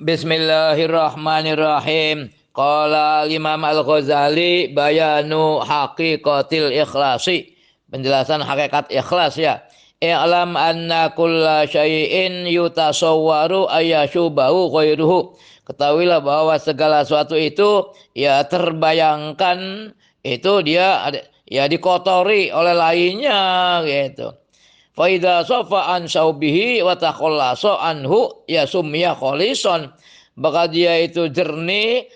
Bismillahirrahmanirrahim. Qala Imam Al-Ghazali bayanu haqiqatil ikhlasi. Penjelasan hakikat ikhlas ya. I'lam anna kulla syai'in yutasawwaru ayyashubahu ghairuhu. Ketahuilah bahwa segala sesuatu itu ya terbayangkan itu dia ya dikotori oleh lainnya gitu. Faida sofa an saubihi wa takhallasa anhu ya sumya kholison. Bakal dia itu jernih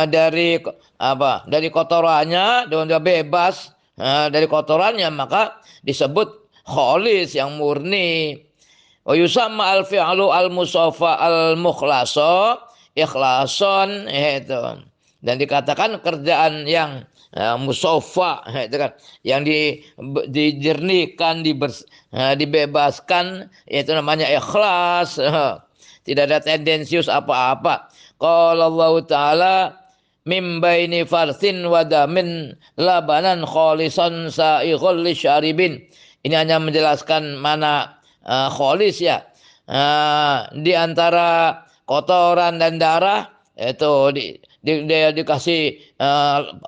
dari apa? Dari kotorannya dan dia bebas dari kotorannya maka disebut kholis yang murni. Wa yusamma al fi'lu al musafa al mukhlasa ikhlason itu. Dan dikatakan kerjaan yang musofa itu kan yang dijernihkan dibebaskan itu namanya ikhlas. Tidak ada tendensius apa-apa. Qala Allah Ta'ala mim baini farsin wa damin labanan khalisan sa'ighul lisyaribin. Ini hanya menjelaskan mana kholis ya. Di antara kotoran dan darah itu dia dikasih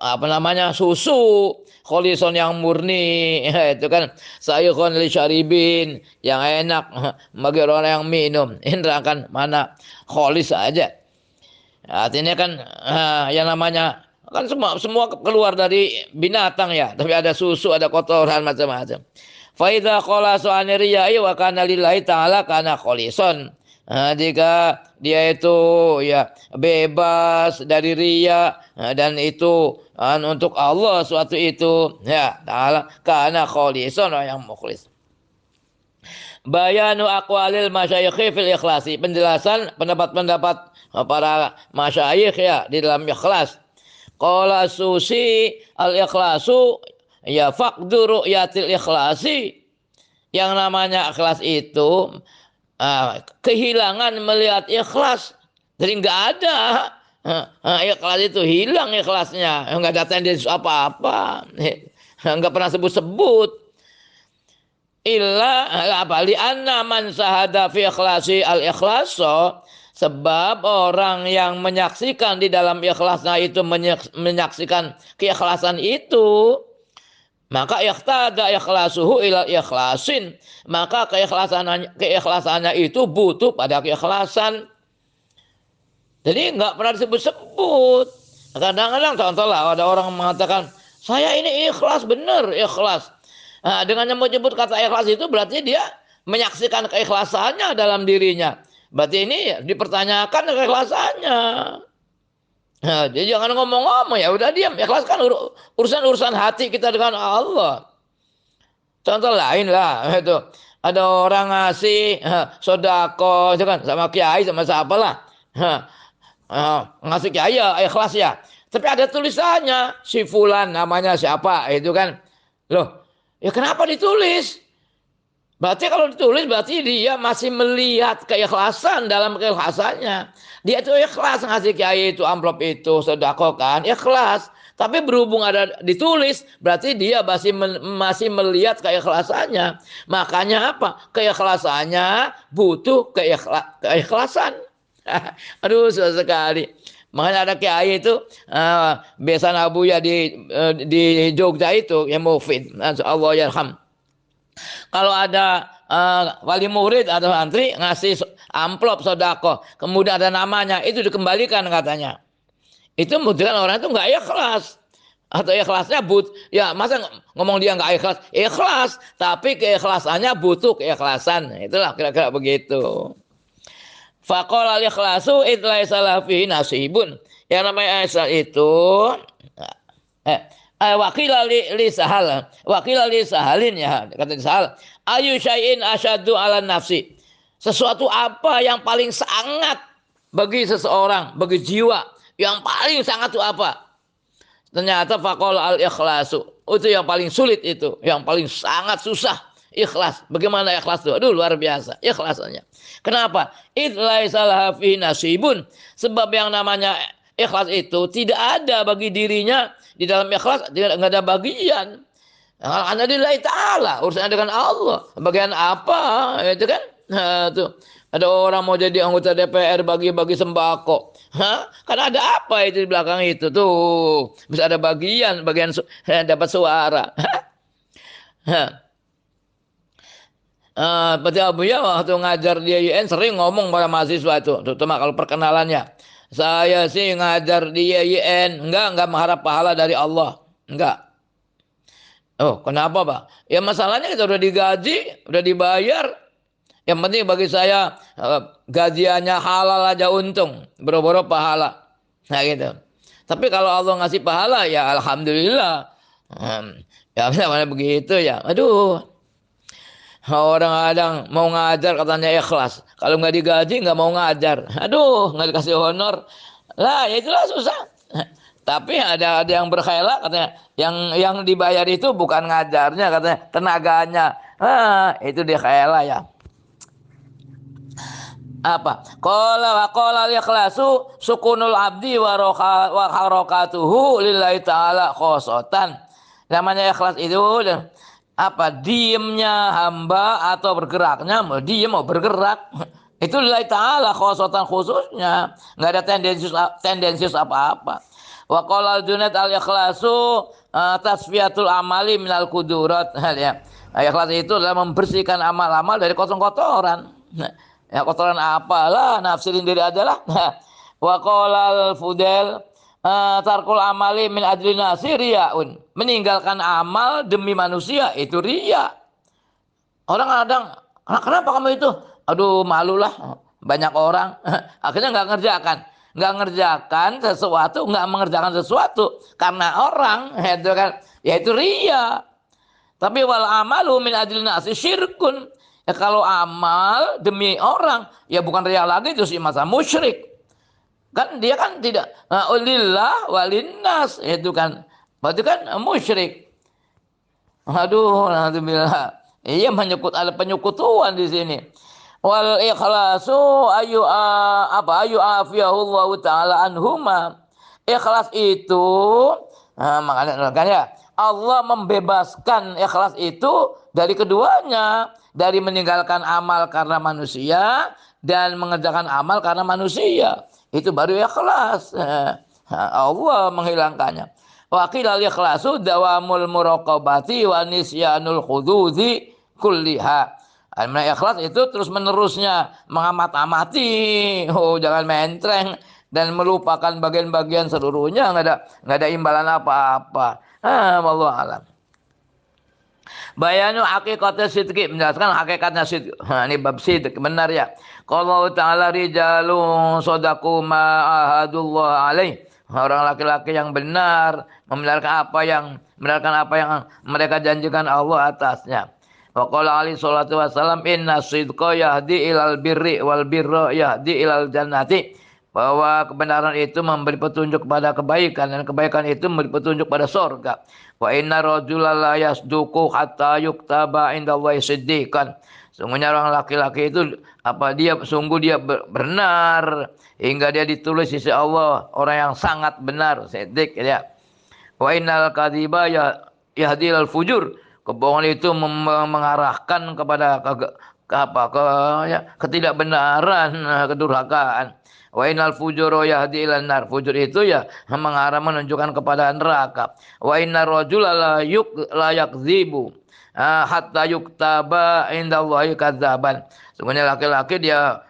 apa namanya susu kholison yang murni itu kan sa'ighun lisyaribin yang enak bagi orang yang minum. Ini akan mana kholis saja. Artinya kan yang namanya kan semua keluar dari binatang ya, tapi ada susu, ada kotoran macam-macam. Fa idza khalasu an riya'i wa kana lillahi ta'ala kana kholison. Jika dia itu ya bebas dari riya dan itu untuk Allah suatu itu ya ta'ala kana kholison yang mukhlis. Bayanu aqwalil masyayikh fil ikhlasi, penjelasan pendapat-pendapat para masyayikh ya di dalam ikhlas. Qala Susi al ikhlasu ya faqdu ru'yatil ikhlasi. Yang namanya ikhlas itu kehilangan melihat ikhlas. Jadi nggak ada ikhlas itu hilang ikhlasnya, nggak ada tendensi apa-apa, nggak pernah sebut-sebut. Illa apa li anna man sahada fi ikhlasi al ikhlaso, sebab orang yang menyaksikan di dalam ikhlasnya itu menyaksikan keikhlasan itu, maka ikhtada ikhlasuhu ila ikhlasin, maka keikhlasannya itu butuh pada keikhlasan. Jadi nggak pernah disebut-sebut. Kadang-kadang contohlah ada orang mengatakan saya ini ikhlas, benar ikhlas. Dengan nyebut kata ikhlas itu berarti dia menyaksikan keikhlasannya dalam dirinya. Berarti ini dipertanyakan keikhlasannya. Jadi jangan ngomong-ngomong, ya udah diam. Ikhlas kan urusan hati kita dengan Allah. Contoh lain lah itu. Ada orang ngasih sodako itu kan sama kiai sama siapa lah. Ngasih kiai ya ikhlas ya. Tapi ada tulisannya si fulan namanya siapa itu kan. Loh, ya kenapa ditulis? Berarti kalau ditulis berarti dia masih melihat keikhlasan dalam keikhlasannya. Dia itu ikhlas ngasih kiai itu amplop itu sedekah kan, ikhlas. Tapi berhubung ada ditulis berarti dia masih melihat keikhlasannya. Makanya apa? Keikhlasannya butuh keikhlasan. Aduh susah sekali. Makanya ada kiai itu besan Abu ya di Jogja itu yang Mufid. Allah yarham. Kalau ada wali murid atau santri ngasih amplop sodako, kemudian ada namanya, itu dikembalikan katanya. Itu menunjukkan orang itu nggak ikhlas. Atau ikhlasnya ya masa ngomong dia nggak ikhlas? Ikhlas, tapi keikhlasannya butuh keikhlasan. Itulah kira-kira begitu. Faqala al-ikhlasu idlaisa lafi nasibun. Yang namanya ikhlas itu wakila li sahalin ya kata sahal ayu syai'in asyaddu ala nafsi, sesuatu apa yang paling sangat bagi seseorang, bagi jiwa yang paling sangat itu apa? Ternyata faqala al ikhlasu, itu yang paling sulit, itu yang paling sangat susah ikhlas. Bagaimana ikhlas itu? Aduh luar biasa ikhlasannya. Kenapa? Idlaisa lafi nasibun, sebab yang namanya ikhlas itu tidak ada bagi dirinya di dalam ikhlas, tidak ada bagian. Karena lillahi ta'ala, urusannya dengan Allah. Bagian apa? Itu kan. Tuh. Ada orang mau jadi anggota DPR bagi-bagi sembako. Hah? Kan ada apa itu di belakang itu tuh? Bisa ada bagian dapat suara. Hah? Seperti Abuya waktu ngajar di IAIN sering ngomong pada mahasiswa itu, terutama kalau perkenalannya. Saya sih ngajar di IAIN, enggak mengharap pahala dari Allah. Enggak. Oh, kenapa, Pak? Ya masalahnya kita udah digaji, udah dibayar. Yang penting bagi saya gajiannya halal aja untung, boro-boro pahala. Nah gitu. Tapi kalau Allah ngasih pahala ya alhamdulillah. Ya namanya begitu ya. Aduh, orang kadang mau ngajar katanya ikhlas. Kalau nggak digaji nggak mau ngajar. Aduh, nggak dikasih honor. Lah, ya itulah susah. Tapi ada yang berkhayal katanya, yang dibayar itu bukan ngajarnya katanya, tenaganya. Itu dia khayal ya. Apa? Qala wa qala al-ikhlasu sukunul abdi wa harakatuhu lillahi ta'ala khosotan. Namanya ikhlas itu apa? Diemnya hamba atau bergeraknya, mau diem mau bergerak. Itu lillahi ta'ala khosotan khususnya. Enggak ada tendensius apa-apa. Wa qala al-Junaid al-ikhlasu tasfiyatul amali minal kudurat. Ya. Ikhlas itu adalah membersihkan amal-amal dari kotoran-kotoran. Ya kotoran apalah, nafsirin diri adalah. Wa qala al-Fudail tarkul amali min ajli nasi riyaun. Meninggalkan amal demi manusia itu riya. Orang kadang, kenapa kamu itu? Aduh, malulah banyak orang. Akhirnya nggak ngerjakan. Nggak ngerjakan sesuatu, nggak mengerjakan sesuatu karena orang, itu kan, yaitu riya. Tapi wal amalu min ajli nasi syirkun. Ya kalau amal demi orang, ya bukan riya lagi, itu sih masa musyrik. Kan dia kan tidak lillah walinnas, itu kan. Berarti kan musyrik. Aduh, alhamdulillah. Iya ada penyekutuan di sini. Wal ikhlasu ayu afiyahullah taala anhuma. Ikhlas itu makanya Allah membebaskan ikhlas itu dari keduanya, dari meninggalkan amal karena manusia dan mengerjakan amal karena manusia. Itu baru ikhlas. Allah menghilangkannya. Wa qila al-ikhlasu dawamul muraqabati wa nisyanul hududi kulliha. Ikhlas itu terus menerusnya mengamat-amati. Oh, jangan mentreng dan melupakan bagian-bagian seluruhnya, nggak ada imbalan apa-apa. Wallahu alam. Bayanu hakikatnya sidqi, menjelaskan hakikatnya sidqi. Ini bab sidq, benar ya. Kalau ta'ala rijalun sodaku ma'ahadullah alaih. Orang laki-laki yang benar membenarkan apa yang mereka janjikan Allah atasnya. Wa qala alaihi salatu wasallam inna sidqa yahdi ilal birri wal birra yahdi ilal jannati. Bahwa kebenaran itu memberi petunjuk kepada kebaikan dan kebaikan itu memberi petunjuk pada surga. Wa inna rajula la yasduqu hatta yuktaba indallahi siddiqan. Sungguhnya orang laki-laki itu sungguh dia benar hingga dia ditulis di sisi Allah orang yang sangat benar, siddiq ya. Wa innal kadhiba yahdil fujur. Kebohongan itu mengarahkan kepada ketidakbenaran, kedurhakaan. Wa innal fujura yahdi ilan nar. Fujur itu ya mengarah menunjukkan kepada neraka. Wa innar rajula la yakdzibu hatta yuktaba indallahi kadzaban. Sungguhnya laki-laki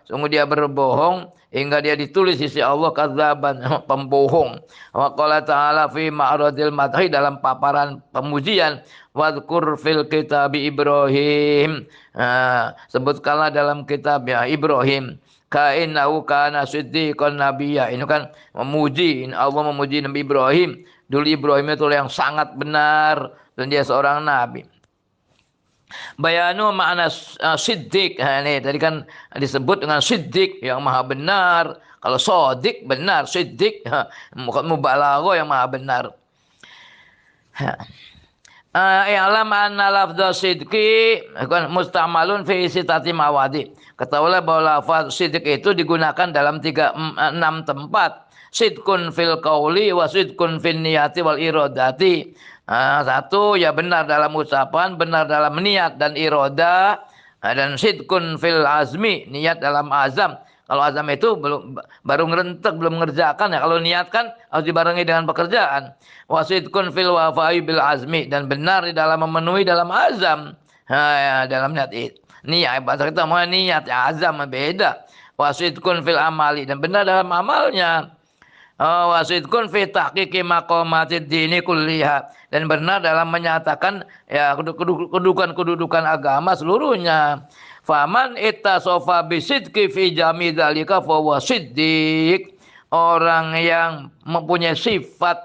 sungguh dia berbohong hingga dia ditulis di sisi Allah kadzaban, pembohong. Wa qala ta'ala fi ma'radil madhi, dalam paparan pemujian, wadhkur fil kitabi Ibrahim. Sebutkanlah dalam kitab ya Ibrahim. Ka'innahu kana siddiqan nabiyya. Ini kan Allah memuji Nabi Ibrahim. Dulu Ibrahim itu yang sangat benar dan dia seorang nabi. Bayanu makna siddiq. Ini tadi kan disebut dengan siddiq yang maha benar. Kalau sodik benar, siddiq mubalaghah yang maha benar. I'lam anna lafdz sidqi mustamalun fi sitati mawadi. Ketahuilah bahwa lafaz sidq itu digunakan dalam 6 tempat. Sidqun fil qauli wa sidqun fin niyati wal iradati. Satu ya benar dalam ucapan, benar dalam niat dan iradah. Dan sidqun fil azmi, niat dalam azam. Kalau azam itu belum baru ngerentek, belum mengerjakan ya. Kalau niat kan harus dibarengi dengan pekerjaan. Wasidqun fil wafai bil azmi, dan benar di dalam memenuhi dalam azam. Ya, dalam niat itu. Niat bahasa kita mau niat ya, azam beda. Wasidqun fil amali, dan benar dalam amalnya. Wasidqun fi tahqiqi maqamatid dini kulliha, dan benar dalam menyatakan ya kedudukan agama seluruhnya. Faman ittasofa bisidqi fi jami dzalika fa huwa siddiq. Orang yang mempunyai sifat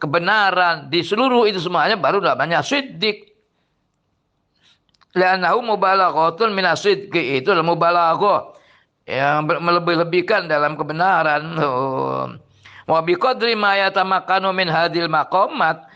kebenaran di seluruh itu semuanya baru namanya siddiq. Li'annahu mubalaghatun min asidqi, itu adalah mubalaghah yang melebih-lebihkan dalam kebenaran. Wa biqadri ma yatamakkanu min hadil maqamat,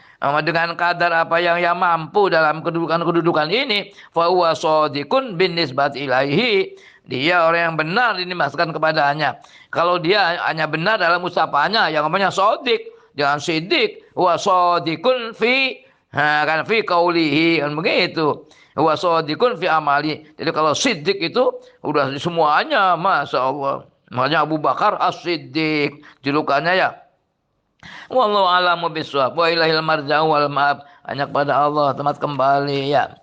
dengan kadar apa yang mampu dalam kedudukan ini, fa huwa shadiqun bin nisbat ilaihi, dia orang yang benar dinisbatkan kepadanya. Kalau dia hanya benar dalam ucapannya, yang namanya shadiq, jangan sidik. Wa shadiqun fi kan fi qaulihi, kan begitu. Wa shadiqun fi amali. Jadi kalau sidik itu udah semuanya, Masya Allah. Makanya Abu Bakar As-Siddiq julukannya ya. Wallahu a'lamu bishawab. Wa ilahil marja'u wal ma'ab. Hanya kepada Allah tempat kembali ya.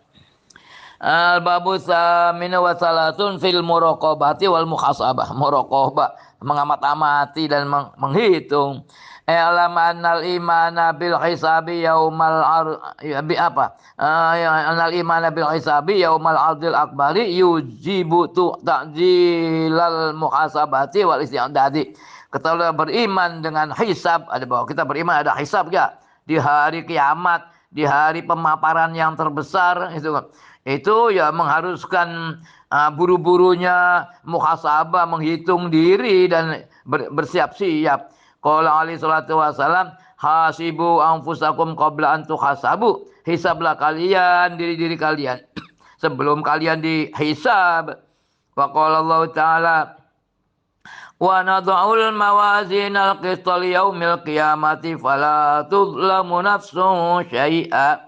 Al-babu tsaminu wa salatun fil muraqabati wal muhasabah. Muraqabah, mengamat-amati dan menghitung. Alam annal imana bil hisabi yaumal bi apa? Annal imana bil hisabi yaumal ardil akbari yujibu ta'jilal muhasabati wal isti'dadi. Ketahuilah beriman dengan hisab, ada bahwa kita beriman ada hisab ya di hari kiamat, di hari pemaparan yang terbesar itu ya mengharuskan buru-burunya muhasabah, menghitung diri dan bersiap-siap. Qala alaihi salatu wasalam, hasibu anfusakum qabla an tuhasabu. Hisablah kalian diri-diri kalian sebelum kalian dihisab. Wa qala Allah Ta'ala, wa nad'ul mawazinal qista liyaumil qiyamati fala tudlamu nafsun syai'a.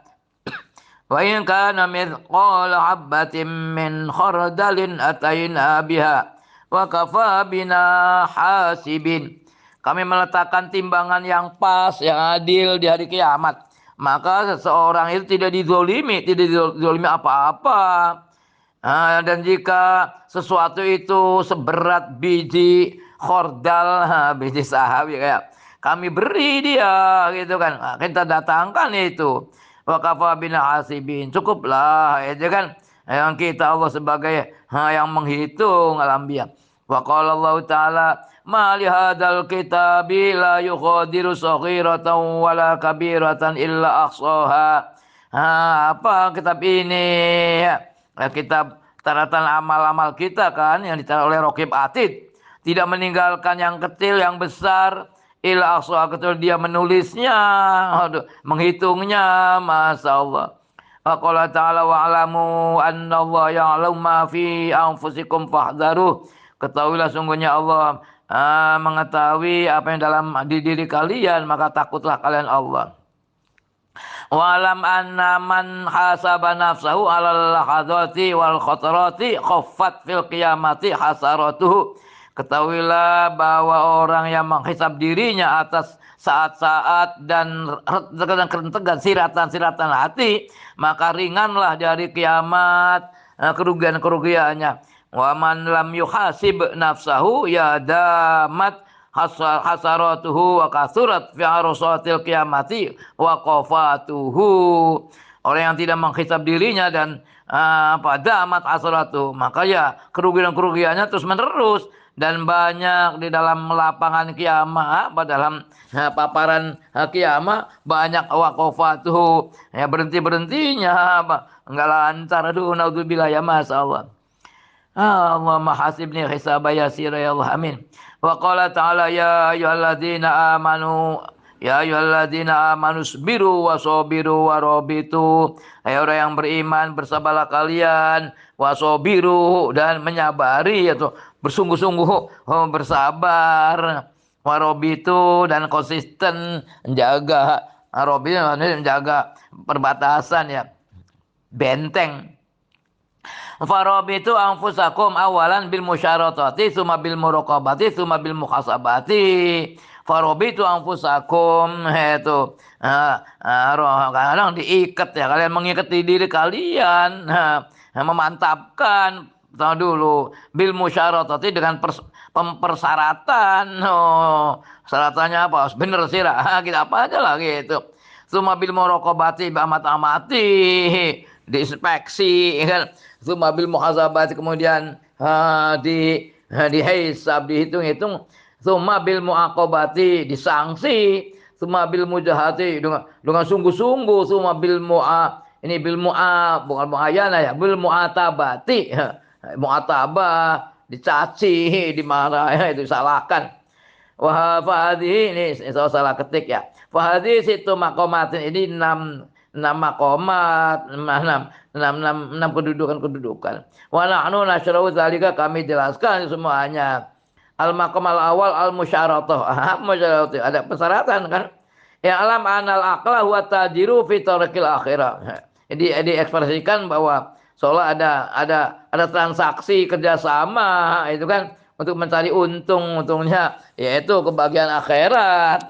Wa in kana mithqala habatin min khardalin ataina biha wa kafa bina hasibin. Kami meletakkan timbangan yang pas, yang adil di hari kiamat. Maka seseorang itu tidak dizolimi apa-apa. Dan jika sesuatu itu seberat biji khordal, biji sahab ya, kami beri dia gitu kan. Kita datangkan itu. Wa kafa bina hasibin. Cukuplah itu kan. Yang kita Allah sebagai yang menghitung alambiya. Wa qala Allah Ta'ala, ma li hadzal kitabi la yughadiru saghiratan wala kabiratan illa ahsaha. Apa kitab ini? Kitab catatan amal-amal kita kan yang dicatat oleh Raqib Atid. Tidak meninggalkan yang kecil, yang besar. Illa ahsaha, kecuali dia menulisnya, menghitungnya. Masya Allah. Qala ta'ala wa'alamu anna Allah ya'lamu ma fi anfusikum fahdharuh. Ketahuilah sungguhnya Allah mengetahui apa yang dalam diri kalian, maka takutlah kalian Allah. Walam anna man hasaba nafsahu alal lahadati wal khatarati khaffat fil qiyamati hasaratuhu. Ketahuilah bahwa orang yang menghisab dirinya atas saat-saat dan kerentegan siratan-siratan hati, maka ringanlah dari kiamat kerugian-kerugiannya. Wa man lam yuhasib nafsahu ya damat hasaratuhu wa kasurat fi arusatil qiyamati wa qafatuhu. Orang yang tidak menghisab dirinya dan damat hasaratu, maka ya kerugian-kerugiannya terus menerus dan banyak di dalam lapangan kiamat, dalam paparan kiamat banyak waqafatuhu, ya berhentinya enggak lancar. Aduh naudzubillah ya masyaallah. Allahumma hasibni hisaba yasira ya Allah, amin. Wa qala ta'ala ya ayyuhalladzina amanu sabiru wa sabiru wa rabitu. Hai orang yang beriman, bersabarlah kalian, wa sabiru, dan menyabari atau bersungguh-sungguh bersabar, wa rabitu, dan konsisten menjaga. Rabitu menjaga perbatasan ya, benteng. Farabitu anfusakum awalan bil musyaratati summa bil muraqabati summa bil muhasabati. Farabitu anfusakum itu kadang diikat ya, kalian mengikati diri kalian, memantapkan. Tahu dulu bil musyaratati dengan persyaratan. Oh, syaratannya apa? Harus bener sih lah. Kita apa aja lah gitu. Suma bil muraqabati amati diinspeksi kan. Suma bil muhasabati kemudian dihisab, dihitung-hitung. Suma bil muaqabati disanksi. Suma bil mujahati dengan sungguh-sungguh. Suma bil ini bil bukan muayana ya, bil muatabati. Muatabah dicaci, dimarah, itu disalahkan. Wah, fahadi ini salah ketik ya. Fahadi situ makomatin ini enam makomat, enam kedudukan. Wa nahnu nasyrau zalika, kami jelaskan semuanya. Al maqam al awal al musyaratah. Musyaratah ada persyaratan kan? Ya alam anal aqla huwa tajiru fi tarikil akhirah. Jadi diekspresikan bahwa seolah ada transaksi kerjasama itu kan untuk mencari untungnya yaitu kebahagiaan akhirat,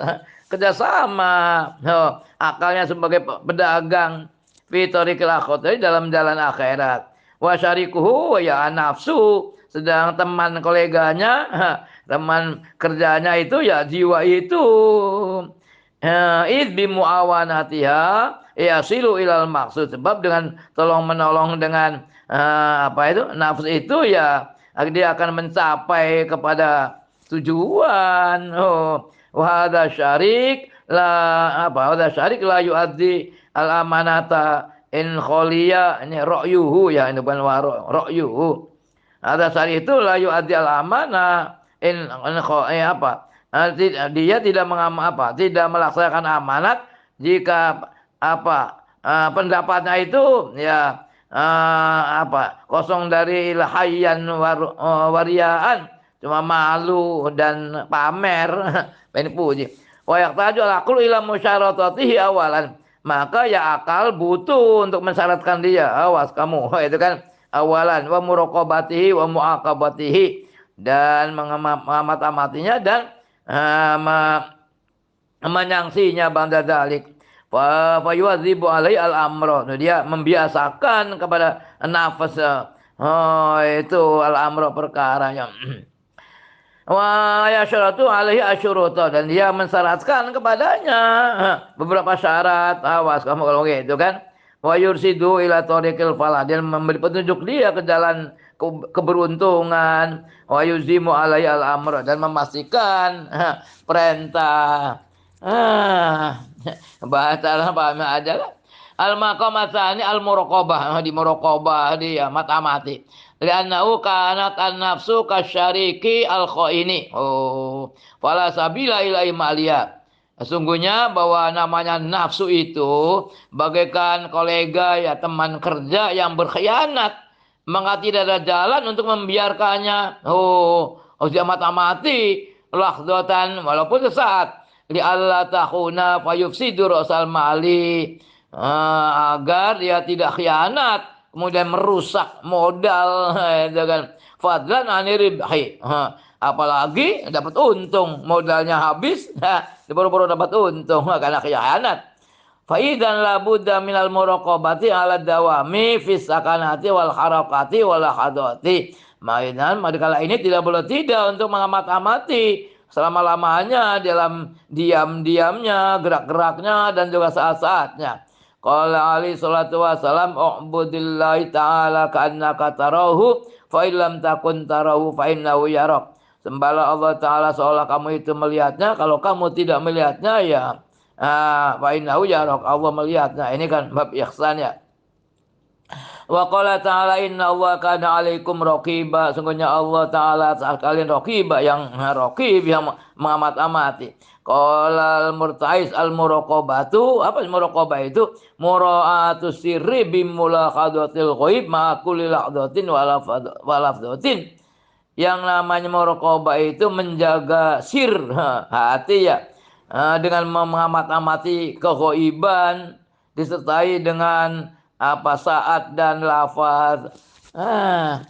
kerjasama. Akalnya sebagai pedagang fitorikil akhirah dalam jalan akhirat. Wa syarikuhu ya nafsu, sedang teman koleganya, teman kerjanya itu ya jiwa itu. Id bi muawanatiha yasilu ilal maksud, sebab dengan tolong menolong dengan nafsu itu ya dia akan mencapai kepada tujuan. Wahada syarik la yuaddi al amanata in kholiya, ini ra'yuhu ya, ini bukan ra'yuhu. Ada syarik itu la yuaddi al amanah in dia tidak melaksanakan amanat jika pendapatnya itu ya kosong dari ilhayan wariaan, cuma malu dan pamer. Ini puji. Wa yaqtaju al-aqlu ila musyaratatihi awalan, maka ya akal butuh untuk mensyaratkan dia, awas kamu itu kan awalan, wa muraqabatihi wa muaqabatihi, dan mengamat-amatinya dan menyangsinya ba'da dzalik. Fa yuwadzibu alai al-amra. Dia membiasakan kepada nafas itu al-amra perkaranya. Wa yasyaratu alaihi asyuruta, dan dia mensyaratkan kepadanya beberapa syarat. Awas kamu kalau gitu kan. Wa yursidu ila tariqil falah, dia memberi petunjuk dia ke jalan keberuntungan. Wa yuzimu alaihi al-amra, dan memastikan perintah. Bahasa apa aja lah. Al-maqamatani al-muraqabah, di muraqabah dia mata-mati. Li'annahu kanat an-nafsu kasyariki al-khaini. Fala sabila ila imaliyah. Sesungguhnya bahwa namanya nafsu itu bagaikan kolega ya, teman kerja yang berkhianat, maka tidak ada jalan untuk membiarkannya. Dia mata-mati lahdatan walaupun sesaat. Li alla tahuna fayufsidu ra'sal mali, agar dia tidak khianat kemudian merusak modal itu kan. Fadlan aniribhi, apalagi dapat untung, modalnya habis baru-baru dapat untung karena khianat. Fa idzan la budda minal muraqabati ala dawami fi sakanati wal harakati wal hadati. Mainan madikala ini tidak boleh tidak untuk mengamat-amati selama-lamanya, dalam diam-diamnya, gerak-geraknya, dan juga saat-saatnya. Qala alaihi salatu wassalam, u'budillahi ta'ala ka'annaka tarahu, fa illam takun tarahu fa innahu yarak. Sembahlah Allah Ta'ala seolah kamu itu melihatnya, kalau kamu tidak melihatnya ya fa innahu yarak, Allah melihatnya. Ini kan bab ihsan ya. Wa qala ta'ala inna Allah kana alaikum raqiba, sungguhnya Allah Ta'ala saat kalian raqiba, yang raqib, yang mengamat-amati. Qala al-murtais al-muraqabatu, apa muraqabah itu? Mura'atu sirri bimulaqadatil ghaib ma kulli laqdatin wa lafdatin. Yang namanya muraqabah itu menjaga sir hati ya, dengan mengamat-amati keghaiban disertai dengan saat dan lafaz. Ah,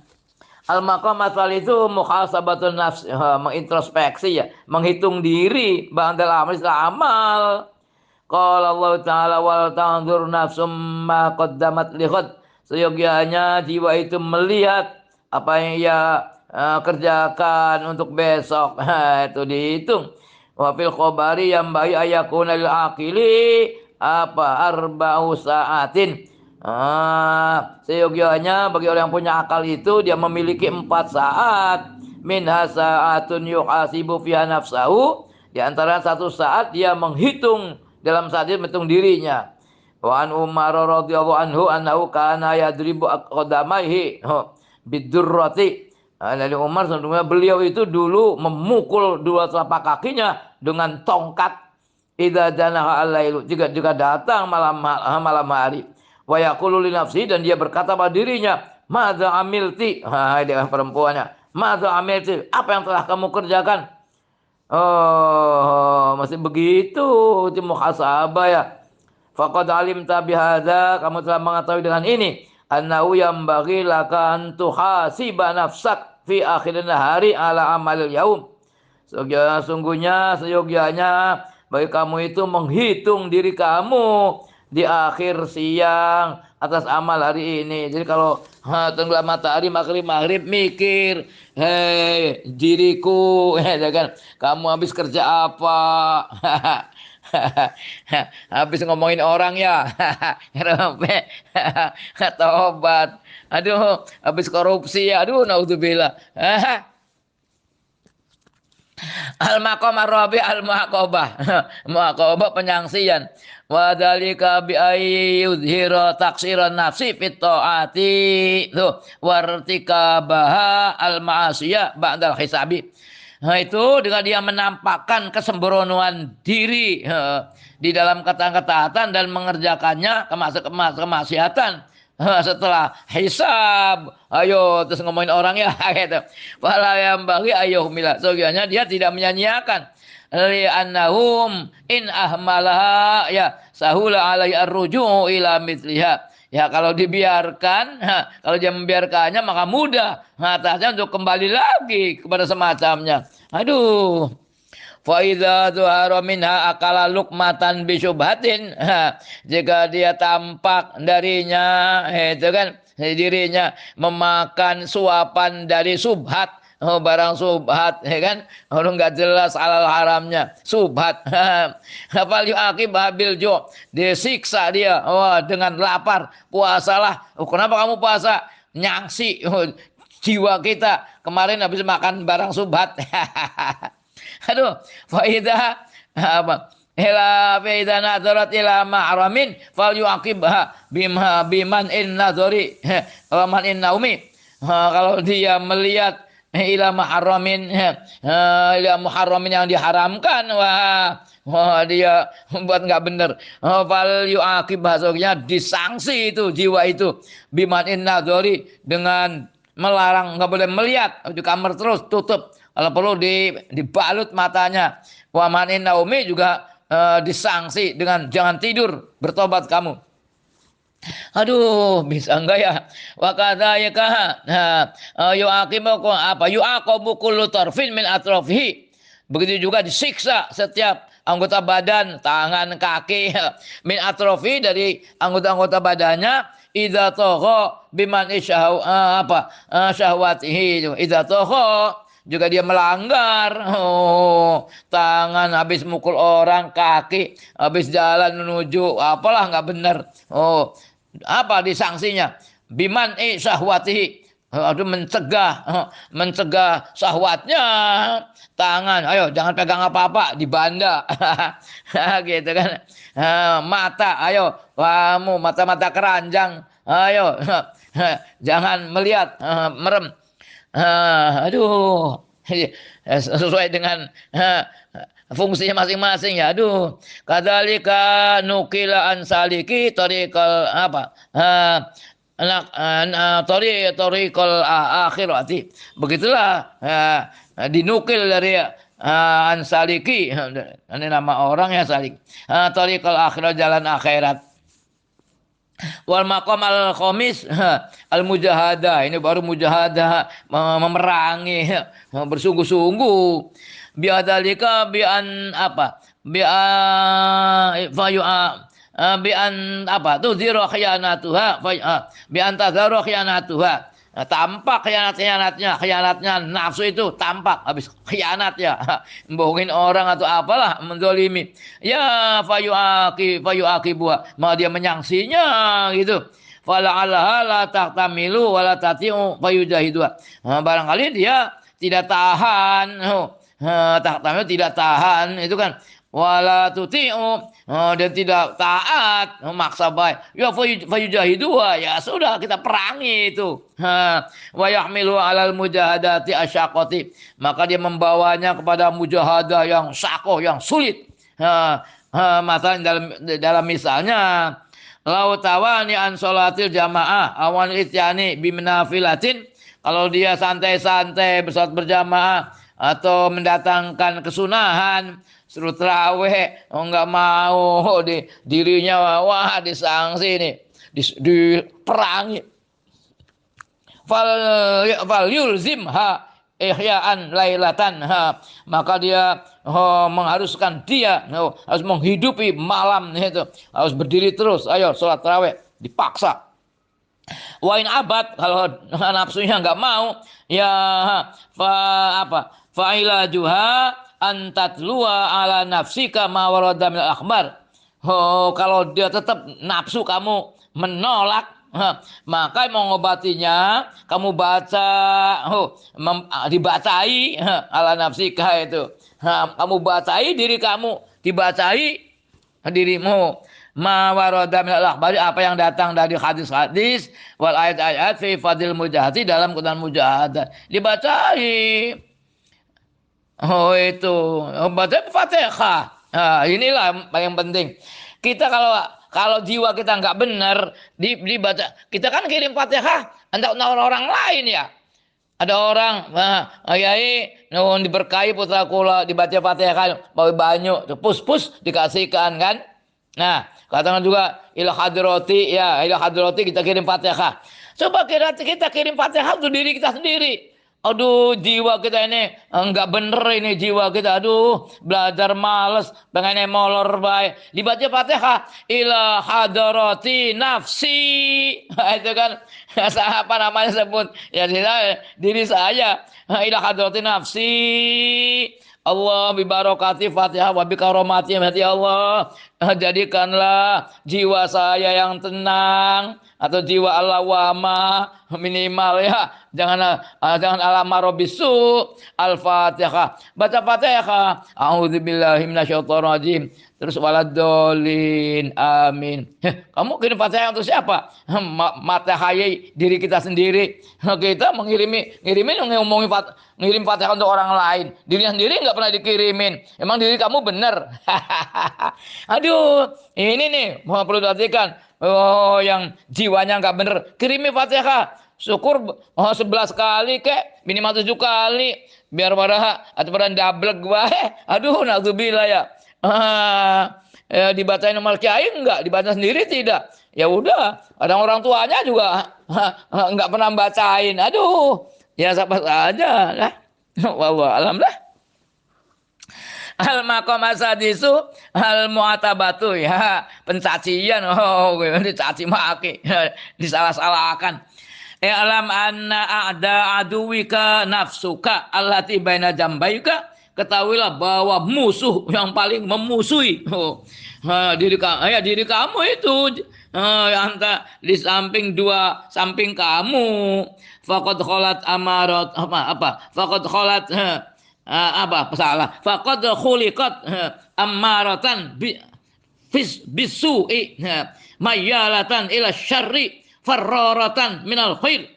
al-maqamat wal itu muhasabatun nafs, mengintrospeksi ya, menghitung diri ba'dal amal setelah amal. Qala Allah Ta'ala wal tanzur nafsum ma qaddamat lighad. Seyogianya jiwa itu melihat apa yang ia kerjakan untuk besok. Itu dihitung. Wa fil khabari yang baik ayakuna lil akili apa arba'u saatin. Seyogianya bagi orang yang punya akal itu dia memiliki 4 saat. Minha sa'atun yuhasibu fiha nafsahu. Di antara 1 saat dia menghitung, dalam saat dia menghitung dirinya. Wa an Umar radhiyallahu anhu annahu kana yadribu qadamaihi bidurrati. Dari Umar sesungguhnya beliau itu dulu memukul 2 telapak kakinya dengan tongkat. Idza janaha al-lailu, jika datang malam hari. Wa yaqulu li nafsi, dan dia berkata pada dirinya, madza amilti. Dia perempuannya, madza amilti, apa yang telah kamu kerjakan? Oh, masih begitu, itu muhasabah ya. Faqad alimta bihadza, kamu telah mengetahui dengan ini, annahu yambaghi laka an tuhasiba nafsak fi akhirin hari ala amalil yaum. Sungguhnya seyogianya bagi kamu itu menghitung diri kamu di akhir siang atas amal hari ini. Jadi kalau tenggelam matahari maghrib mikir, hei diriku, ya kan, kamu habis kerja apa? Habis ngomongin orang ya. Tobat. Aduh, habis korupsi ya. Aduh, naudzubillah. Al-maqamah rabi al-muhaqabah. Muhaqabah penyangsian. Wa dzalika bi ayyudhira taksiran nafsi fit taati. Tuh, wartikabaha al-ma'asiyah ba'dal hisabi. Nah, itu dengan dia menampakkan kesembronoan diri di dalam ketaatan dan mengerjakannya kemaksiatan. Setelah hisab, ayo terus ngomongin orang ya gitu. Wala yang bagi ayo mila. Soalnya dia tidak menyanyiakan. Li annahum in ahmalaha ya sahula alai arruju ila mithliha. Ya kalau dibiarkan, kalau dia membiarkannya maka mudah atasnya untuk kembali lagi kepada semacamnya. Aduh. Fa idza zuhara minha akala luqmatan bi syubhatin. Jika dia tampak darinya itu kan dirinya memakan suapan dari subhat, barang subhat ya kan, orang nggak jelas halal haramnya subhat. Apa yuaqib bil ju, disiksa dia dengan lapar, puasalah. Kenapa kamu puasa? Nyangsi jiwa kita kemarin habis makan barang subhat. Aduh, faidah apa? Ila faida nadarat ila ma'ramin fal yuaqibha biman in nadari wa man in naumi. Kalau dia melihat ila muharramin ila muharramin yang diharamkan, wah dia buat nggak benar. Fal yuaqib, maksudnya disangsi itu jiwa itu biman in nadari, dengan melarang nggak boleh melihat di kamar terus tutup, kalau perlu dibalut matanya. Wa man in naumi juga disangsi dengan jangan tidur, bertobat kamu. Aduh, bisa enggak ya? Wa kadzalika yu'aqibu apa? Yu'aqabu kullu tarfin min atrafihi. Begitu juga disiksa setiap anggota badan, tangan, kaki, min atrofi, dari anggota-anggota badannya. Idza tagha biman syahwatihi. Idza tagha, juga dia melanggar. Tangan habis mukul orang, kaki habis jalan menuju apalah nggak benar. Apa disangsinya? Biman syahwatihi. Aduh, mencegah syahwatnya. Tangan, ayo jangan pegang apa-apa, dibanda. Gitu kan. Mata, ayo kamu mata-mata keranjang, ayo jangan melihat, merem. Aduh, sesuai dengan fungsinya masing-masing ya. Aduh, kadzalika nukila an saliki tariqal apa? Tariqal akhirati. Begitulah dinukil dari an saliki, ini nama orang ya, salik. Tariqal akhirat, jalan akhirat. Wal maqam al khamis al mujahadah, ini baru mujahadah, memerangi, bersungguh-sungguh. Biadalika bi an apa? Bi fayu bi an apa? Tu zira khiyanatuha bi an tazara khiyanatuha. Nah, tampak khianatnya nafsu itu tampak habis khianat ya, bohongin orang atau apalah, menzolimi. Ya fayu aki buah, mau dia menyangsinya gitu. Fala alaha la taqtamilu wala tatiu fayujahidu. Nah, barangkali dia tidak tahan, taqtamilu tidak tahan itu kan, wala tutiu, dan tidak taat, maksa baik, ya fayujahidu, ya sudah kita perangi itu. Wa yahmilu alal mujahadati asyaqati, maka dia membawanya kepada mujahadah yang syakoh, yang sulit. Masalah dalam misalnya lau tawani an sholatil jamaah awan ityani bimenafilatin, kalau dia santai-santai bersalat berjamaah atau mendatangkan kesunahan, suruh terawih, nggak mau, dirinya wah disangsi nih, diperangi. Fal yulzimha ihya'an lailatan, maka dia mengharuskan dia harus menghidupi malam itu, harus berdiri terus, ayo sholat tarawih, dipaksa. Wain abad, kalau nafsunya nggak mau, ya fa'ila juha antatlua ala nafsika ma warada minal akhbar. Kalau dia tetap nafsu kamu menolak, maka mengobatinya kamu baca, dibacai ala nafsika itu. Kamu bacai diri kamu, dibacai dirimu. Ma warada minal akhbari, apa yang datang dari hadis-hadis, wal ayat-ayat fi fadil mujahati, dalam keutamaan mujahadah, dibacai. Itu baca Fatihah. Nah, inilah yang paling penting. Kita kalau jiwa kita nggak benar, dibaca, kita kan kirim Fatihah untuk orang lain ya. Ada orang, Yai, nuhun diberkahi putra kula, dibaca Fatihah, bawa banyu, pus dikasihkan kan. Nah, katakan juga ila hadrati, ya ila hadrati kita kirim Fatihah. Coba kita kirim Fatihah untuk diri kita sendiri. Aduh, jiwa kita ini enggak bener, ini jiwa kita. Aduh, belajar males, pengen molor baik. Dibaca Fatihah, ila hadrati nafsi. Itu kan apa namanya sebut? Ya diri saya. Ila hadrati nafsi. Allah bibarokati Fatihah wa bikaromati, ya Allah, jadikanlah jiwa saya yang tenang, atau jiwa alawama minimal ya, jangan alama robisu. Al-Fatihah, baca Fatihah, a'udzubillahi minasyaitonirrajim, terus waladolin, amin. Kamu kirim Fatihah untuk siapa? Matahai diri kita sendiri. Kita ngirim Fatihah untuk orang lain, diri sendiri nggak pernah dikirimin. Emang diri kamu bener? Aduh, ini nih mau perlu perhatikan. Yang jiwanya nggak bener, kirimi Fatihah. Syukur 11 kali kek, minimal 7 kali, biar pada double gua. Aduh, naudzubillah ya. Dibacain sama kiai enggak, dibaca sendiri tidak. Ya udah, ada orang tuanya juga enggak pernah bacain. Aduh, ya siapa saja lah. Wallahu alam lah. Al maqam asadisu al muatabatu, ya pencacian, dicaci maki, disalah-salahkan. Alam anna a'da aduwika nafsuka allati baina jambaika, ketahuilah bahwa musuh yang paling memusuhi diri kamu itu, antara di samping dua samping kamu. Faqad khalat amarat faqad khalat faqad khuliqat ammaratan bisu'i mayyalatan ila syarri farraratan minal khair.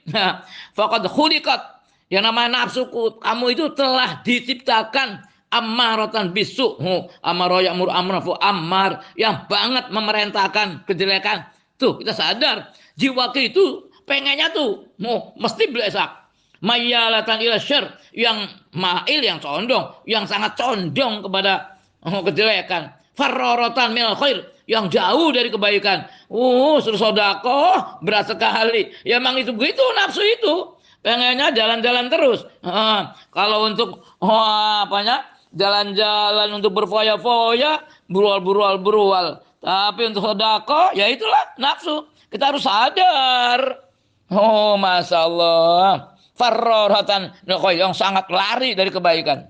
Faqad khuliqat, yang namanya nafsu kamu itu telah diciptakan ammaratan bisu, amaro ya'mur amrafu, ammar yang banget memerintahkan kejelekan. Tuh kita sadar jiwa kita itu pengennya tuh mesti blesak. Mayyalatan ila syarr, yang mail, yang condong, yang sangat condong kepada kejelekan. farorotan minal khair, yang jauh dari kebaikan. Suruh sedekah berat sekali. Ya emang itu begitu nafsu itu. Pengennya jalan-jalan terus. Kalau untuk apanya? Jalan-jalan untuk berfoya-foya, berual. Tapi untuk sedekah, ya itulah nafsu. Kita harus sadar. Masya Allah. Farorotan yang sangat lari dari kebaikan.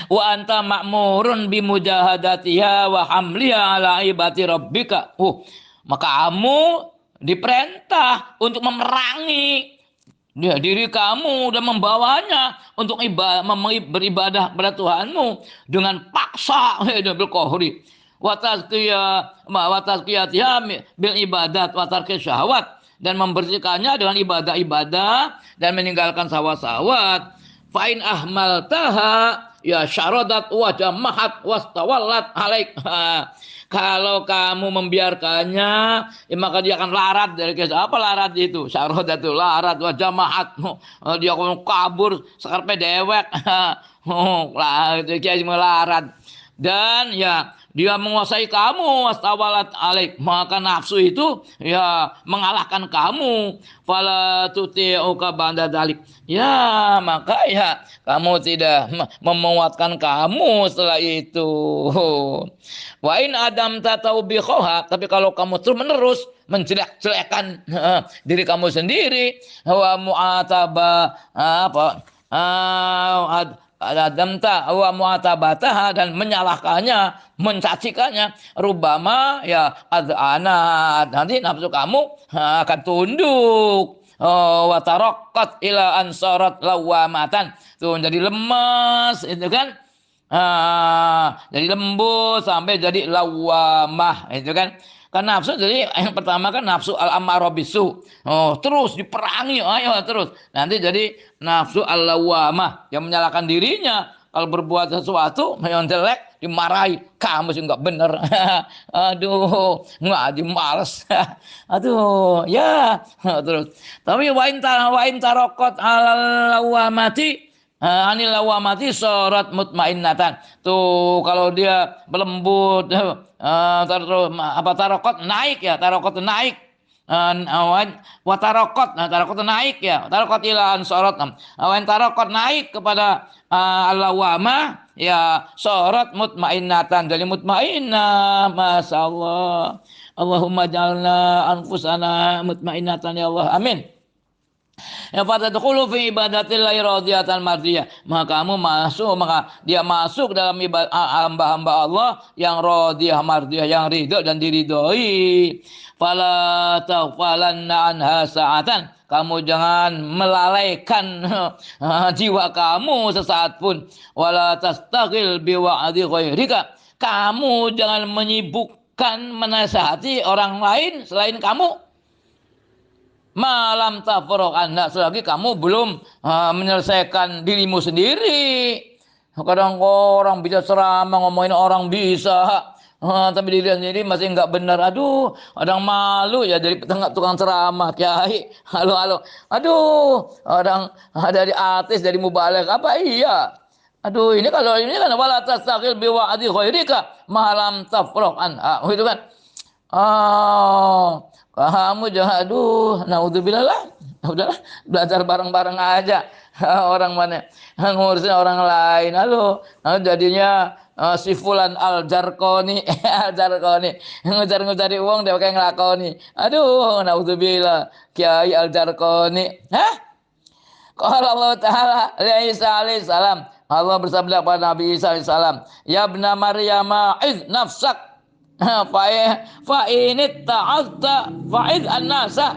Wa anta ma'murun bimujahadatiha wa hamliha ala ibati rabbika. Maka kamu diperintah untuk memerangi diri kamu dan membawanya untuk beribadah kepada Tuhanmu dengan paksa bil qahri wa tazkiyatiha bil ibadat wa tarki syahwat, dan membersihkannya dengan ibadah-ibadah dan meninggalkan syahwat. Fa in ahmaltaha ya syaradat wa jamahat wastawallat alaik. Kalau kamu membiarkannya, ya maka dia akan larat dari kisah. Apa larat itu? Syaradat itu larat wa jamahat. Dia akan kabur sekarpe dewek. Itu kiai melarat. Dan ya dia menguasai kamu, wastawalat alaik, maka nafsu itu ya mengalahkan kamu. Fala tuti'uka ba'da dalik, ya maka ya kamu tidak memuatkan kamu setelah itu. Wa in adam tataubiqoha, tapi kalau kamu terus menerus menjelek-jelekan diri kamu sendiri, wa mu'ataba adamta wa mu'atabataha, dan menyalahkannya, mencacikannya, rubama ya ad'anat, nanti nafsu kamu akan tunduk. Wa taraqqat ila ansarat lawamatan, tuh jadi lemas itu kan. Jadi lembut sampai jadi lawamah itu kan. Kan nafsu jadi yang pertama kan nafsu al-ammarah bisu. Terus diperangi, ayo terus. Nanti jadi nafsu al-lawamah yang menyalahkan dirinya. Kalau berbuat sesuatu yang jelek dimarahi, kamu sih enggak benar. Aduh, enggak dimales. Aduh, ya terus. Tapi wain tarokot al-lawamati anil lawamati surat mutmainnatan. Tuh kalau dia berlembut tarokot naik ya, tarokot naik. Watarokot, tarokot naik ya, tarokot ilan sorot. Tarokot naik kepada al-lawama ya, sorot mutmainnatan, jadi mutmainnah. Masya Allah. Allahumma jalna anfusana mutmainnatan ya Allah, amin. Ya pada dulu fi ibadatillahi radiyatan mardiyah, maka kamu masuk, maka dia masuk dalam ibadah hamba-hamba Allah yang radiyah mardiyah, yang ridho dan diridhoi. Fala taghfalanna anha sa'atan, kamu jangan melalaikan jiwa kamu sesaat pun. Wala tastaghil biwa'di ghairika, kamu jangan menyibukkan menasihati orang lain selain kamu. Malam tafuruk anda, selagi kamu belum menyelesaikan dirimu sendiri. Kadang orang bisa ceramah ngomongin orang bisa, tapi diri sendiri masih nggak benar. Aduh, kadang malu ya dari tengah tukang ceramah, kiai. Halo, aduh, orang dari artis, dari mubaligh apa iya. Aduh, ini kalau ini kan wala tastaghil biwa'di ghairika malam tafuruk anda, itu kan. Kamu jangan, aduh, naudzubillah lah. Udahlah, belajar bareng-bareng aja. Orang mana ngurusin orang lain. Halo, jadinya si fulan al-jarqoni, al-jarqoni ngejar-ngejari uang dia pakai ngelakoni. Aduh, naudzubillah, Kiai al-Jarqoni. Qala Allah Ta'ala Isa alaihi salam, Allah bersabda kepada Nabi Isa alaihi salam, ya ibna Maryam iz nafsak fa'init ta'azza fa'id an-nasa.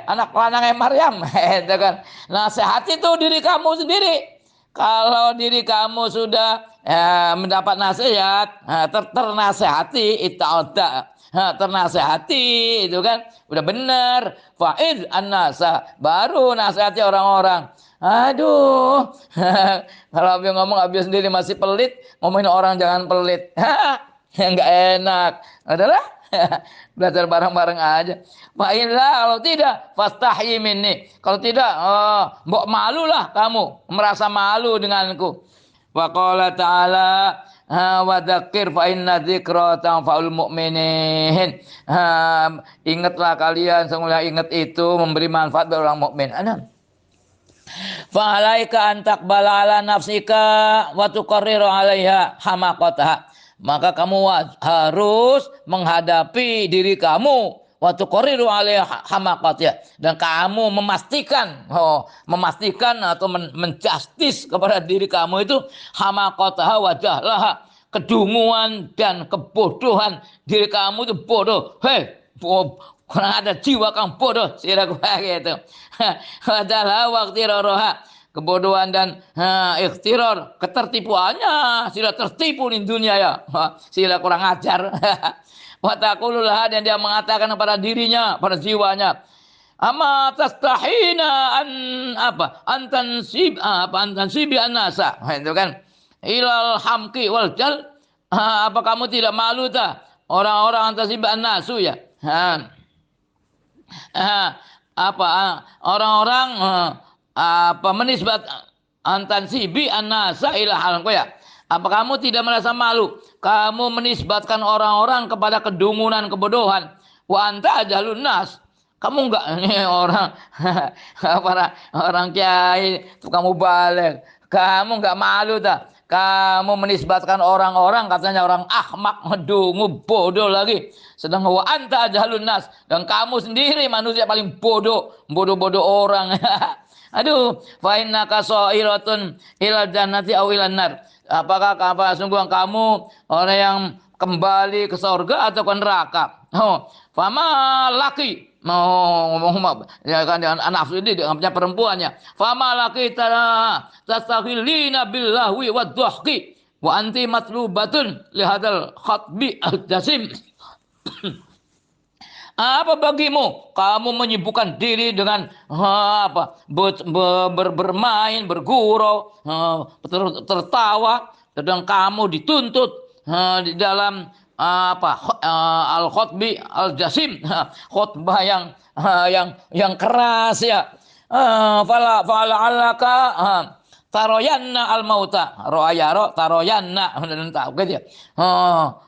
Anak lanang Maryam, itu kan. Nasihati itu diri kamu sendiri. Kalau diri kamu sudah mendapat nasihat, ternasihati, ita'adda, ternasihati, itu kan udah benar. Fa'id an-nasa, baru nasihati orang-orang. Aduh, kalau Abi ngomong, Abi sendiri masih pelit, ngomongin orang jangan pelit. Enggak enak. Adalah belajar bareng-bareng aja. Ma'illah, kalau tidak fastahyi minni. Kalau tidak, mbok malulah kamu, merasa malu denganku. Wa qala ta'ala wa dzakir fa inna dzikra tanfa'ul mu'minin. Ingatlah kalian, sungguhnya ingat itu memberi manfaat bagi orang mukmin. Fa alaika an taqbala ala nafsika wa tuqarriru 'alaiha hamaqataha. Maka kamu harus menghadapi diri kamu waktu qariru alaiha hamaqatnya, dan kamu memastikan atau menjustis kepada diri kamu itu hamaqataha wajahlah, kedunguan dan kebodohan diri kamu itu bodoh. Kurang ada jiwa kamu bodoh, siraku gitu. Wajahlah waktu roha, kebodohan dan ikhtirar, ketertipuannya, sila tertipu di dunia ya, sila kurang ajar. Wataqulullah, dan dia mengatakan kepada dirinya, pada jiwanya, ama tastahina antansibi an-nasa, itu kan, ilal hamki wal jal, apa kamu tidak malu tak orang-orang antansibi an-nasu ya, orang-orang menisbat antansibi an-nasa ila halqa ya. Apa kamu tidak merasa malu kamu menisbatkan orang-orang kepada kedunguan, kebodohan? Wa anta ajalun nas. Kamu enggak orang para orang kiai tukang mubaligh. Kamu enggak malu tak? Kamu menisbatkan orang-orang, katanya orang ahmak, ngedungu, bodoh lagi. Sedang wa anta ajalun nas, dan kamu sendiri manusia paling bodoh orang. Aduh, fa innaka sa'iratun ilal jannati aw ilan nar. Apakah sungguh kamu orang yang kembali ke surga atau ke neraka? Fama laki, ngomong ya kan, dengan nafsu ini dengan perempuannya. Fama laki tastaghilina billahi wadhahki wa anti matlubatun lihadal khatbi al-jasim. Apa bagimu kamu menyibukkan diri dengan bermain, bergurau, tertawa, sedang kamu dituntut di dalam al-khutbi al-jasim, khutbah yang keras ya. Fala alaka taroyanna al-mauta, ro'ayaro taroyanna, tahu gitu ya.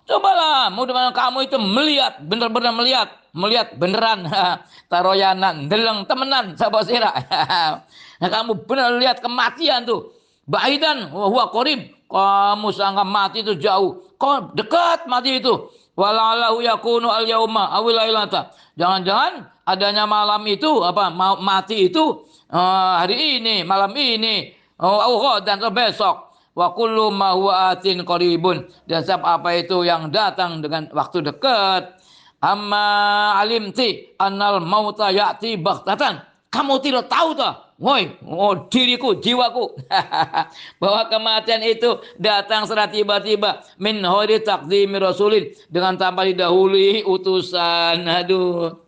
Cobalah, mudah-mudahan kamu itu melihat, benar-benar melihat beneran, taroyanan, deleng temenan, sahabat sira. Nah, kamu benar lihat kematian tuh, baidan huwa qarib, kamu sangka mati itu jauh, kok dekat mati itu. Walalahu yakunu al yauma awil lailata. Jangan-jangan adanya malam itu, mati itu hari ini, malam ini, dan besok. Wa kullu ma huwa atin qaribun, dan setiap apa itu yang datang dengan waktu dekat. Amma alimti annal mauta ya'ti baghtatan. Kamu tidak tahu tak? Diriku, jiwaku. Bahwa kematian itu datang secara tiba-tiba. Min ghairi taqdimi rasulin. Dengan tanpa didahului utusan. Aduh.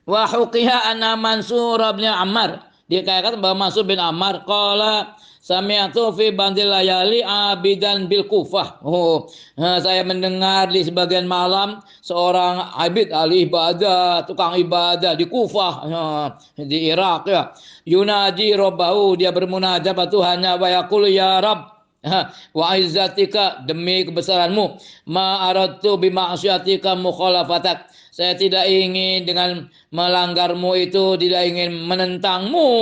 Wa huqiha anna Mansur bin Ammar. Dikatakan bahwa Mansur bin Ammar qala sami'tu fi bandil layali abidan bil Kufah. Saya mendengar di sebagian malam seorang abid, ahli ibadah, tukang ibadah di Kufah, di Irak ya. Yunaji rabbahu, dia bermunajat pada Tuhannya, wa yaqulu ya Rabb, wa izzatika, demi kebesaranmu, ma aradtu bi ma'siyatika mukhalafatak. Saya tidak ingin dengan melanggarmu itu, tidak ingin menentangmu.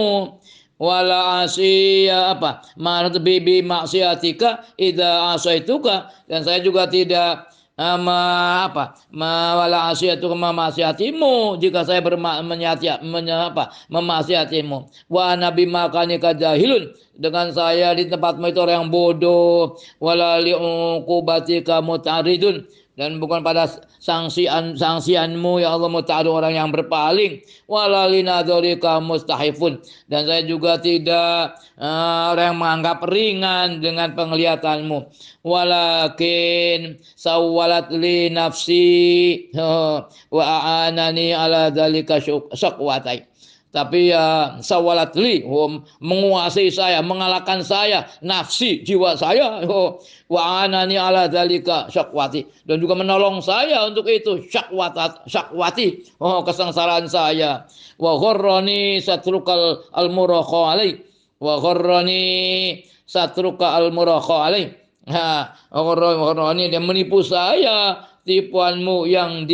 Wala asya marbi maksiatika idza asaituka, dan saya juga tidak wala asyatuka memaksiatimu jika saya memaksiatimu. Wa nabi makanika jahilun, dengan saya di tempatmu itu orang yang bodoh. Wala liuqubatika mutaridun, dan bukan pada sanksianmu ya Allah muta'adu, orang yang berpaling. Wala linadzurika mustahifun, dan saya juga tidak orang yang menganggap ringan dengan penglihatanmu. Walakin sawwalat li nafsi wa a'anani ala dzalika syaqwatai. Tapi ya sawalat li, menguasai saya, mengalahkan saya, nafsi, jiwa saya. Wa anani ala dzalika syakwati, dan juga menolong saya untuk itu, syakwati, kesengsaraan saya. Wa gharrani satrukal al-muraqqa alai, wa gharrani satruka al-muraqqa alaih. Gharrani dia menipu saya, tipuanmu yang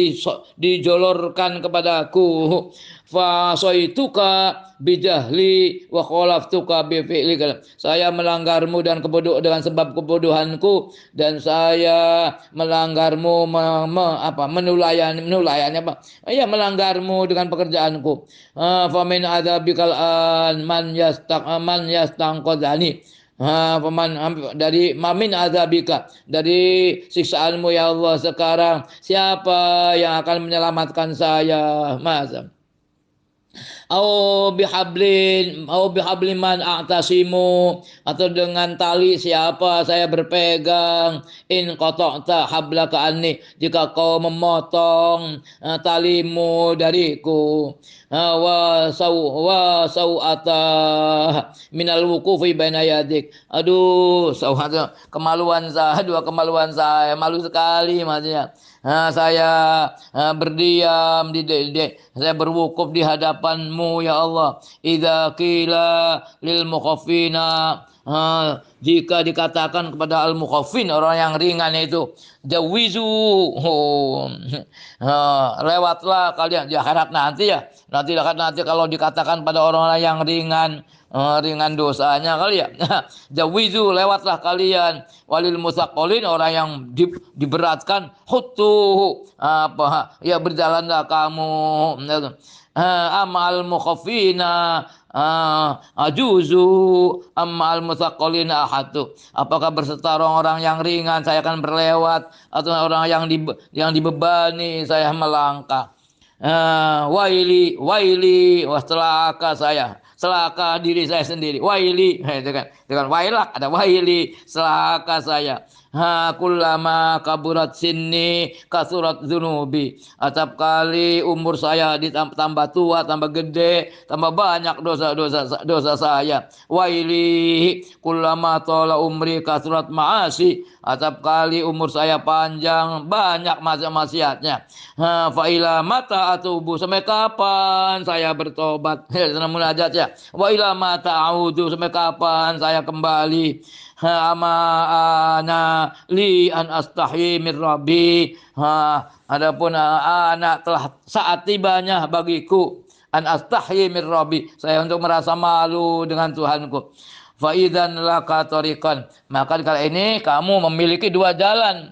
dijolorkan kepadaku. Fa saituka bijahli wa khalaftuka bi fi'lika. Saya melanggarmu dan dengan sebab kebodohanku, dan saya melanggarmu menulayani ya, melanggarmu dengan pekerjaanku. Fa min adzabikal an man yastaqadani. Dari mamin azabika, dari siksaanmu ya Allah sekarang, siapa yang akan menyelamatkan saya? Masa au bihablin man a'tasimu, atau dengan tali siapa saya berpegang. In qata'ta hablaka anni, jika kau memotong talimu dariku. Wa sau'ata minal wuqufi baina yadik. Aduh, sau'ata, kemaluan saya, dua kemaluan saya, malu sekali maksudnya. Saya berdiam saya berwukuf di hadapanmu ya Allah. Idza qila lil mukhaffina, jika dikatakan kepada al mukhaffin, orang yang ringan itu, jawizu, lewatlah kalian di akhirat nanti ya. Nanti kalau dikatakan pada orang-orang yang ringan dosanya kali ya. Jawizu, lewatlah kalian. Walil musaqqalin, orang yang diberatkan, hutu, berjalanlah kamu. Amal mukhaffina ajuzu amal musaqqalina ahatu. Apakah berserta orang-orang yang ringan saya akan berlewat, atau orang yang dibebani saya melangkah? Waili, celaka diri saya sendiri. Waili, dengan wailak ada waili, celaka saya. Kullama kaburat sinni kasurat dzunubi. Setiap kali umur saya ditambah tua, tambah gede, tambah banyak dosa saya. Waili, kullama tola umri kasurat ma'asi. Setiap kali umur saya panjang, banyak maksiatnya. Fa ila mata atubu, sampai kapan saya bertobat? Munajat ya. Wa ila mata a'udu, sampai kapan saya kembali? Ana li an astahi min rabbi. Adapun anak telah saat tibanya bagiku an astahi min rabbi, saya untuk merasa malu dengan Tuhanku. Fa idzan laka tariqan, maka kali ini kamu memiliki dua jalan.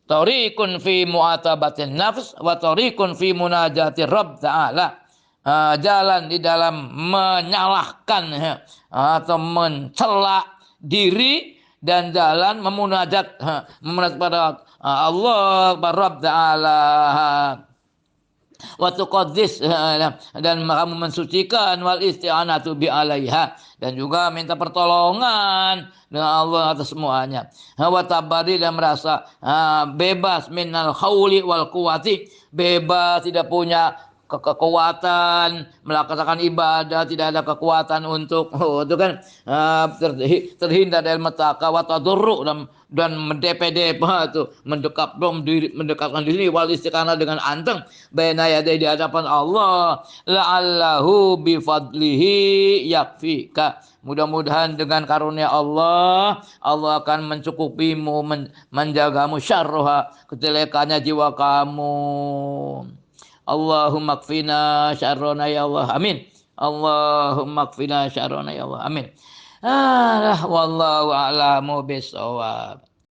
Tariqun fi mu'atabatin nafs wa tariqun fi munajati rabb ta'ala. Jalan di dalam menyalahkan atau mencela diri, dan jalan memunajat pada Allah, pada Rabb Ta'ala. Wa tuqaddis, dan kamu mensucikan, wal isti'anatu bi alaiha, dan juga minta pertolongan dengan Allah atas semuanya. Wa tabari, dan merasa bebas minal khawli wal quwati, bebas, tidak punya kekuatan melaksanakan ibadah, tidak ada kekuatan untuk itu kan, terhindar dari metaka wa tadurru, dan mendepe-depe itu, mendekatkan diri wal istiqanah dengan anteng baina yadai, di hadapan Allah. La'allahu bi fadlihi yakfika, mudah-mudahan dengan karunia Allah akan mencukupimu, menjagamu syarroha, kejelekannya jiwa kamu. Allahumma kfina syarrona ya Allah, amin. Allahumma kfina syarrona ya Allah, amin. Wallahu a'lamu bissawab.